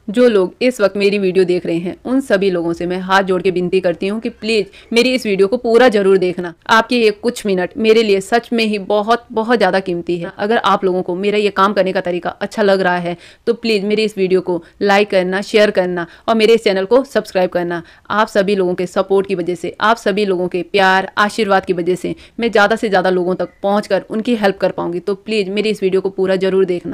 जो लोग इस वक्त मेरी वीडियो देख रहे हैं उन सभी लोगों से मैं हाथ जोड़ के विनती करती हूँ कि प्लीज मेरी इस वीडियो को पूरा जरूर देखना। आपके ये कुछ मिनट मेरे लिए सच में ही बहुत बहुत ज्यादा कीमती है। अगर आप लोगों को मेरा ये काम करने का तरीका अच्छा लग रहा है तो प्लीज मेरी इस वीडियो को लाइक करना, शेयर करना और मेरे इस चैनल को सब्सक्राइब करना। आप सभी लोगों के सपोर्ट की वजह से, आप सभी लोगों के प्यार आशीर्वाद की वजह से मैं ज्यादा से ज्यादा लोगों तक पहुंचकर उनकी हेल्प कर पाऊंगी। तो प्लीज मेरी इस वीडियो को पूरा जरूर देखना।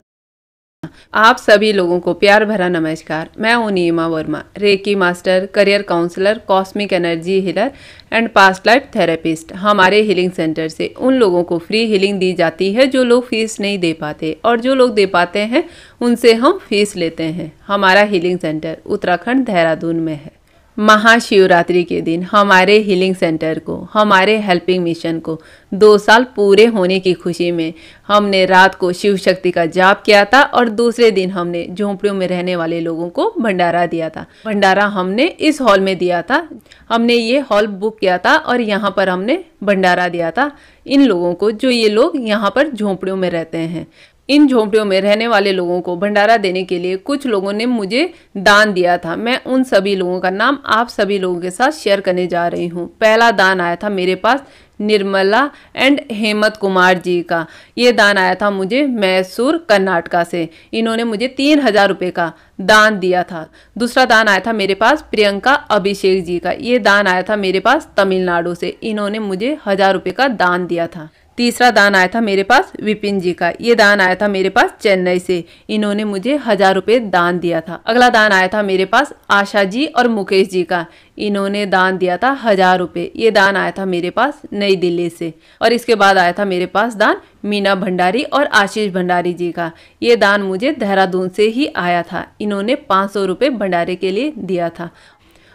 आप सभी लोगों को प्यार भरा नमस्कार। मैं हूं Neema Verma, reiki master, career counsellor, cosmic energy healer and past life therapist. हमारे हीलिंग सेंटर से उन लोगों को फ्री हीलिंग दी जाती है जो लोग फीस नहीं दे पाते, और जो लोग दे पाते हैं उनसे हम फीस लेते हैं। हमारा हीलिंग सेंटर उत्तराखंड देहरादून में है। महाशिवरात्रि के दिन हमारे हीलिंग सेंटर को, हमारे हेल्पिंग मिशन को 2 साल पूरे होने की खुशी में हमने रात को शिव शक्ति का जाप किया था, और दूसरे दिन हमने झोंपड़ियों में रहने वाले लोगों को भंडारा दिया था। भंडारा हमने इस हॉल में दिया था। हमने ये हॉल बुक किया था और यहाँ पर हमने भंडारा दिया था इन लोगों को, जो ये लोग यहाँ पर झोंपड़ियों में रहते हैं। इन झोंपड़ियों में रहने वाले लोगों को भंडारा देने के लिए कुछ लोगों ने मुझे दान दिया था। मैं उन सभी लोगों का नाम आप सभी लोगों के साथ शेयर करने जा रही हूँ। पहला दान आया था मेरे पास निर्मला एंड हेमंत कुमार जी का। ये दान आया था मुझे मैसूर कर्नाटका से। इन्होंने मुझे 3000 रुपये का दान दिया था। दूसरा दान आया था मेरे पास प्रियंका अभिषेक जी का। ये दान आया था मेरे पास तमिलनाडु से। इन्होंने मुझे 1000 रुपये का दान दिया था। तीसरा दान आया था मेरे पास विपिन जी का। ये दान आया था मेरे पास चेन्नई से। इन्होंने मुझे 1000 रुपये दान दिया था। अगला दान आया था मेरे पास आशा जी और मुकेश जी का। इन्होंने दान दिया था 1000 रुपये। ये दान आया था मेरे पास नई दिल्ली से। और इसके बाद आया था मेरे पास दान मीना भंडारी और आशीष भंडारी जी का। ये दान मुझे देहरादून से ही आया था। इन्होंने 500 रुपये भंडारे के लिए दिया था।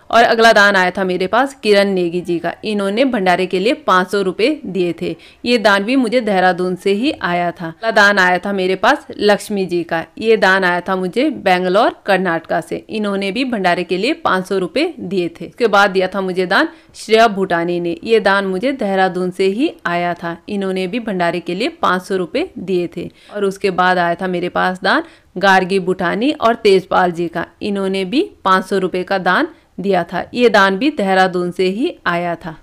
और अगला दान आया था मेरे पास किरण नेगी जी का। इन्होंने भंडारे के लिए 500 रुपये दिए थे। ये दान भी मुझे देहरादून से ही आया था। अगला दान आया था मेरे पास लक्ष्मी जी का। ये दान आया था मुझे बेंगलोर कर्नाटका से। इन्होंने भी भंडारे के लिए 500 रुपये दिए थे। उसके बाद दिया था मुझे दान श्रेया भूटानी ने। ये दान मुझे देहरादून से ही आया था। इन्होंने भी भंडारे के लिए 500 रुपये दिए थे। और उसके बाद आया था मेरे पास दान गार्गी भूटानी और तेजपाल जी का। इन्होंने भी 500 रुपये का दान दिया था। ये दान भी देहरादून से ही आया था।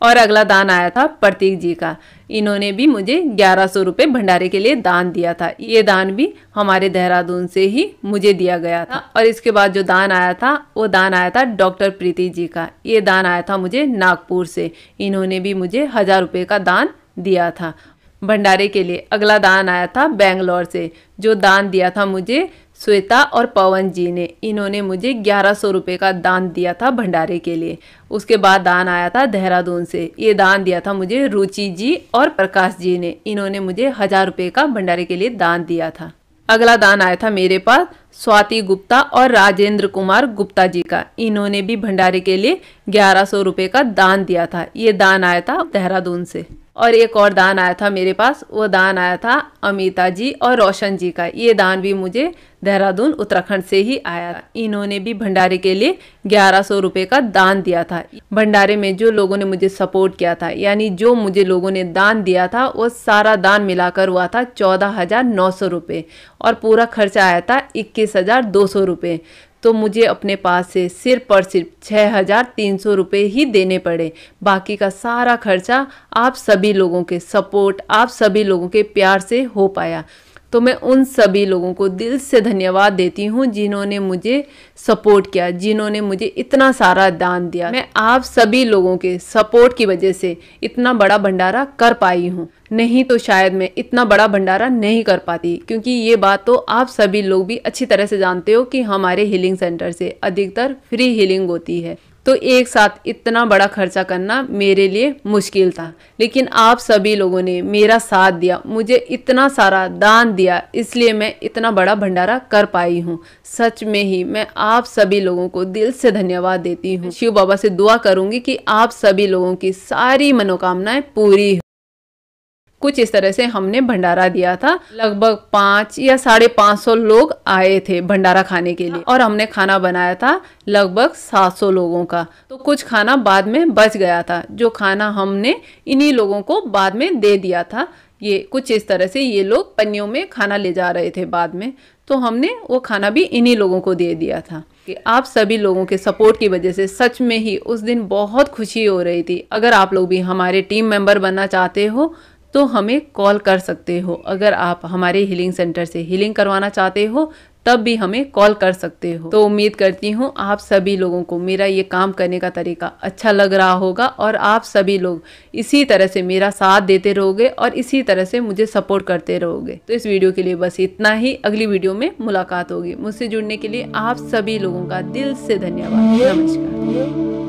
और अगला दान आया था प्रतीक जी का। इन्होंने भी मुझे 1100 रुपये भंडारे के लिए दान दिया था। ये दान भी हमारे देहरादून से ही मुझे दिया गया था। और इसके बाद जो दान आया था वो दान आया था डॉक्टर प्रीति जी का। ये दान आया था मुझे नागपुर से। इन्होंने भी मुझे 1000 रुपये का दान दिया था भंडारे के लिए। अगला दान आया था बेंगलोर से। जो दान दिया था मुझे श्वेता और पवन जी ने। इन्होंने मुझे 1100 रुपये का दान दिया था भंडारे के लिए। उसके बाद दान आया था देहरादून से। ये दान दिया था मुझे रुचि जी और प्रकाश जी ने। इन्होंने मुझे 1000 रुपये का भंडारे के लिए दान दिया था। अगला दान आया था मेरे पास स्वाति गुप्ता और राजेंद्र कुमार गुप्ता जी का। इन्होंने भी भंडारे के लिए 1100 रुपये का दान दिया था। ये दान आया था देहरादून से। और एक और दान आया था मेरे पास, वो दान आया था अमिता जी और रोशन जी का। ये दान भी मुझे देहरादून उत्तराखंड से ही आया था। इन्होंने भी भंडारे के लिए 1100 रुपये का दान दिया था। भंडारे में जो लोगों ने मुझे सपोर्ट किया था, यानी जो मुझे लोगों ने दान दिया था, वो सारा दान मिलाकर हुआ था 14,900 रुपये। और पूरा खर्चा आया था 21,200 रुपये। तो मुझे अपने पास से सिर्फ और सिर्फ 6,300 रुपये ही देने पड़े। बाकी का सारा खर्चा आप सभी लोगों के सपोर्ट, आप सभी लोगों के प्यार से हो पाया। तो मैं उन सभी लोगों को दिल से धन्यवाद देती हूँ जिन्होंने मुझे सपोर्ट किया, जिन्होंने मुझे इतना सारा दान दिया। मैं आप सभी लोगों के सपोर्ट की वजह से इतना बड़ा भंडारा कर पाई हूँ। नहीं तो शायद मैं इतना बड़ा भंडारा नहीं कर पाती, क्योंकि ये बात तो आप सभी लोग भी अच्छी तरह से जानते हो कि हमारे हीलिंग सेंटर से अधिकतर फ्री हीलिंग होती है। तो एक साथ इतना बड़ा खर्चा करना मेरे लिए मुश्किल था, लेकिन आप सभी लोगों ने मेरा साथ दिया, मुझे इतना सारा दान दिया, इसलिए मैं इतना बड़ा भंडारा कर पाई हूँ। सच में ही मैं आप सभी लोगों को दिल से धन्यवाद देती हूँ। शिव बाबा से दुआ करूंगी कि आप सभी लोगों की सारी मनोकामनाएं पूरी हो। कुछ इस तरह से हमने भंडारा दिया था। लगभग 5 या 550 लोग आए थे भंडारा खाने के लिए, और हमने खाना बनाया था लगभग 700 लोगों का। तो कुछ खाना बाद में बच गया था, जो खाना हमने इन्हीं लोगों को बाद में दे दिया था। ये कुछ इस तरह से ये लोग पन्नियों में खाना ले जा रहे थे बाद में। तो हमने वो खाना भी इन्हीं लोगों को दे दिया था। कि आप सभी लोगों के सपोर्ट की वजह से सच में ही उस दिन बहुत खुशी हो रही थी। अगर आप लोग भी हमारे टीम मेंबर बनना चाहते हो तो हमें कॉल कर सकते हो। अगर आप हमारे हीलिंग सेंटर से हीलिंग करवाना चाहते हो तब भी हमें कॉल कर सकते हो। तो उम्मीद करती हूँ आप सभी लोगों को मेरा ये काम करने का तरीका अच्छा लग रहा होगा और आप सभी लोग इसी तरह से मेरा साथ देते रहोगे और इसी तरह से मुझे सपोर्ट करते रहोगे। तो इस वीडियो के लिए बस इतना ही। अगली वीडियो में मुलाकात होगी। मुझसे जुड़ने के लिए आप सभी लोगों का दिल से धन्यवाद। नमस्कार।